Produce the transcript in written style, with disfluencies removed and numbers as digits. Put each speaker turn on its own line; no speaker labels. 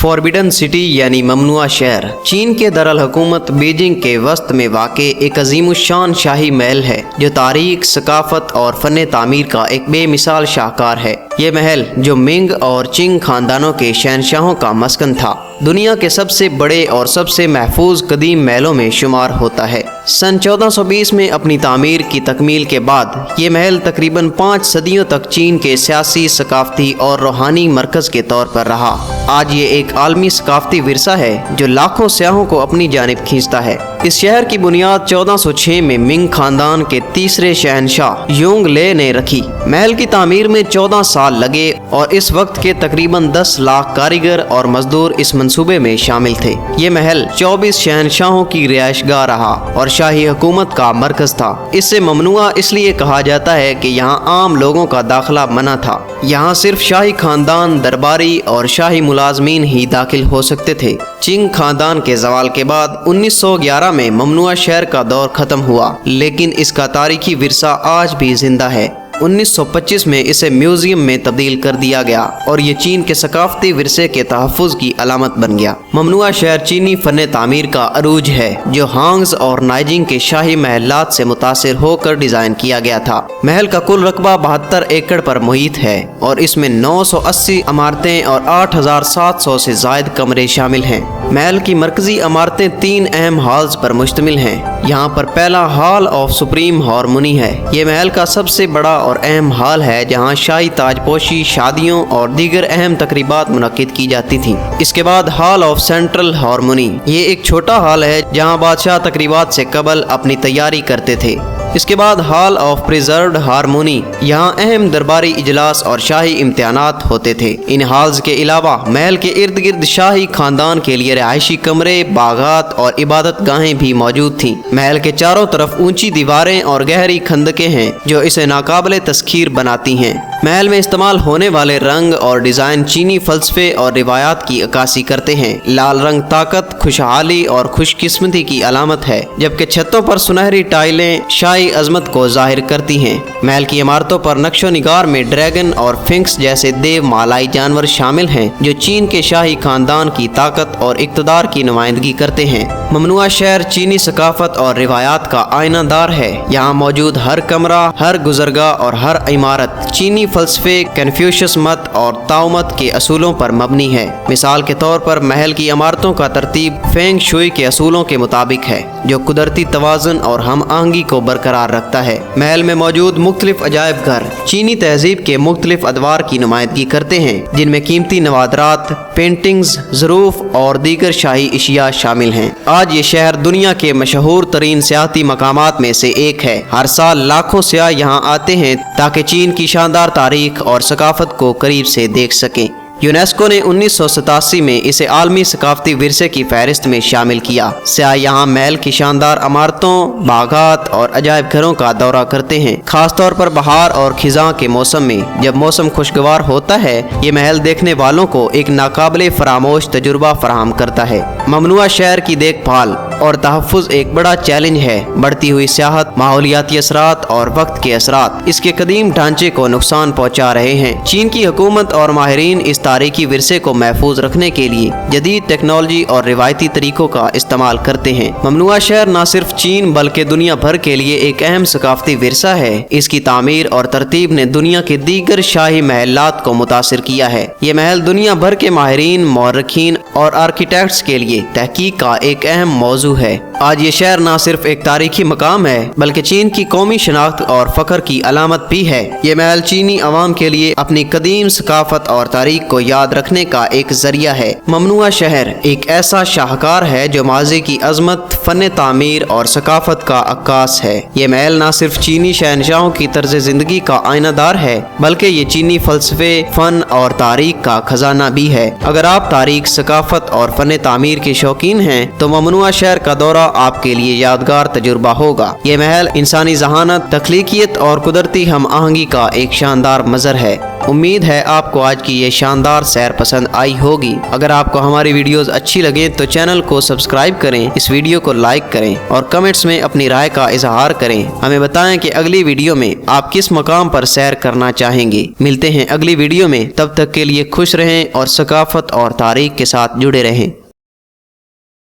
Forbidden city यानी ममनुआ शहर चीन के दरअल हुकूमत बीजिंग के वस्त में वाक़े एक अजीमुशान शाही महल है जो तारीख, सकाफत और फ़न तामीर का एक बेमिसाल शाहकार है। ये महल जो मिंग और चिंग खानदानों के शहनशाहों का मस्कन था, दुनिया के सबसे बड़े और सबसे महफूज कदीम महलों में शुमार होता है। सन 1420 में अपनी तामीर की तकमील के बाद ये महल तकरीबन 5 सदियों तक चीन के सियासी, सकाफती और रूहानी मरकज के तौर पर रहा। आज ये एक आलमी सकाफती विरसा है जो लाखों सयाहों को अपनी जानिब खींचता है। इस शहर की बुनियाद 1406 में मिंग खानदान के तीसरे शहनशाह योंग ले ने रखी। महल की तामीर में 14 साल लगे और इस वक्त के तकरीबन 10 लाख कारीगर और मजदूर इस मंसूबे में शामिल थे। ये महल 24 शहनशाहों की रिहाइशगाह रहा और शाही हुकूमत का मरकज था। इसे ममनुआ इसलिए कहा जाता है कि यहाँ आम लोगों का दाखिला मना था। यहाँ सिर्फ शाही खानदान, दरबारी और शाही मुलाजमीन ही दाखिल हो सकते थे। चिंग खानदान के जवाल के बाद 1911 में ममनुआ शहर का दौर खत्म हुआ, लेकिन इसका तारीखी विरसा आज भी जिंदा है। 1925 में इसे म्यूजियम में तब्दील कर दिया गया और ये चीन के सकाफती विरसे के तहफ़्फ़ुज़ की अलामत बन गया। ममनुआ शहर चीनी फ़न तामीर का अरूज है जो हांग्स और नाइजिंग के शाही महलात से मुतासिर होकर डिज़ाइन किया गया था। महल का कुल रकबा 72 एकड़ पर मुहित है और इसमें 980 इमारतें और 8700 से जायद कमरे शामिल हैं। महल की मरकजी इमारतें 3 अहम हॉल्स पर मुश्तमिल हैं। यहाँ पर पहला हॉल ऑफ सुप्रीम हारमोनी है। ये महल का सबसे बड़ा और अहम हॉल है जहाँ शाही ताजपोशी, शादियों और दीगर अहम तकरीबात मुनक्किद की जाती थी। इसके बाद हॉल ऑफ सेंट्रल हारमोनी, ये एक छोटा हॉल है जहाँ बादशाह तकरीबात से कबल अपनी तैयारी करते थे। इसके बाद हॉल ऑफ प्रिजर्व्ड हारमोनी, यहाँ अहम दरबारी इजलास और शाही इम्तिहानात होते थे। इन हॉल्स के अलावा महल के इर्द गिर्द शाही खानदान के लिए रिहायशी कमरे, बागात और इबादत गाहें भी मौजूद थीं। महल के चारों तरफ ऊंची दीवारें और गहरी खंदकें हैं जो इसे नाकाबिले तस्खीर बनाती हैं। महल में इस्तेमाल होने वाले रंग और डिज़ाइन चीनी फ़लसफ़े और रिवायात की अक्कासी करते हैं। लाल रंग ताकत, खुशहाली और खुशकिस्मती की अलामत है, जबकि छतों पर सुनहरी टाइलें शाही अजमत को जाहिर करती हैं। महल की इमारतों पर नक्शो निगार में ड्रैगन और फिंक्स जैसे देव मालाई जानवर शामिल हैं जो चीन के शाही खानदान की ताकत और इक़्तिदार की नुमाइंदगी करते हैं। ममनुआ शहर चीनी सकाफत और रिवायात का आईनादार है। यहाँ मौजूद हर कमरा, हर गुजरगाह और हर इमारत चीनी फ़लसफ़े, कन्फ्यूशियस मत और ताओमत के असूलों पर मबनी है। मिसाल के तौर पर महल की इमारतों का तरतीब फेंग शुई के असूलों के मुताबिक है जो कुदरती तवाज़ुन और हम आहंगी को बरकरार रखता है। महल में मौजूद मुख्तलिफ अजायब घर चीनी तहजीब के मुख्तलिफ अदवार की नुमाइंदगी करते हैं, जिनमें कीमती नवादरात, पेंटिंग्स, ज़रूफ और दीगर शाही इशिया शामिल हैं। आज ये शहर दुनिया के मशहूर तरीन सियाहती मकामात में से एक है। हर साल लाखों सयाह यहाँ आते हैं ताकि चीन की शानदार तारीख और सकाफत को करीब से देख सकें। यूनेस्को ने 1987 में इसे आलमी सकाफती विरसे की फहरिस्त में शामिल किया। सयाह यहाँ महल की शानदार इमारतों, बागात और अजायब घरों का दौरा करते हैं। खास तौर पर बहार और खिजां के मौसम में जब मौसम खुशगवार होता है, ये महल देखने वालों को एक नाकाबिले फरामोश तजुर्बा फराहम करता है। ममनुआ शहर की देखभाल और तहफ़्फ़ुज़ एक बड़ा चैलेंज है। बढ़ती हुई सियाहत, माहौलियाती असरात और वक्त के असरात इसके कदीम ढांचे को नुकसान पहुँचा रहे हैं। चीन की हुकूमत और माहिरीन इस तारीखी विरसे को महफूज रखने के लिए जदीद टेक्नोलॉजी और रिवायती तरीकों का इस्तेमाल करते हैं। ममनुआ शहर न सिर्फ चीन बल्कि दुनिया भर के लिए एक अहम सकाफती विरसा है। इसकी तामीर और तरतीब ने दुनिया के दीगर शाही महलात को मुतासिर किया है। ये महल दुनिया भर के माहिरीन, मौर्रखीन और आर्किटेक्ट्स के लिए तहकीक का एक अहम मौजू है। आज ये शहर न सिर्फ एक तारीखी मकाम है बल्कि चीन की कौमी शनाख्त और फ़ख्र की अलामत भी है। ये महल चीनी अवाम के लिए अपनी कदीम सकाफत और तारीख को याद रखने का एक जरिया है। ममनुआ शहर एक ऐसा शाहकार है जो माजी की अजमत, फ़न तामीर और सकाफत का अक्कास है। ये महल न सिर्फ चीनी शहनशाहों की तर्ज ज़िंदगी का आईनादार है बल्कि ये चीनी फ़लसफ़े, फ़न और तारीख का खजाना भी है। अगर आप तारीख, सकाफत और फ़न तामीर के शौकीन हैं तो ममनुआ शहर का दौरा आपके लिए यादगार तजुर्बा होगा। ये महल इंसानी जहानत, तख्लीकियत और कुदरती हम आहंगी का एक शानदार मंजर है। उम्मीद है आपको आज की ये शानदार सैर पसंद आई होगी। अगर आपको हमारी वीडियोस अच्छी लगे तो चैनल को सब्सक्राइब करें, इस वीडियो को लाइक करें और कमेंट्स में अपनी राय का इजहार करें। हमें बताएं कि अगली वीडियो में आप किस मकाम पर सैर करना चाहेंगे। मिलते हैं अगली वीडियो में, तब तक के लिए खुश रहें और सकाफत और तारीख के साथ जुड़े रहें।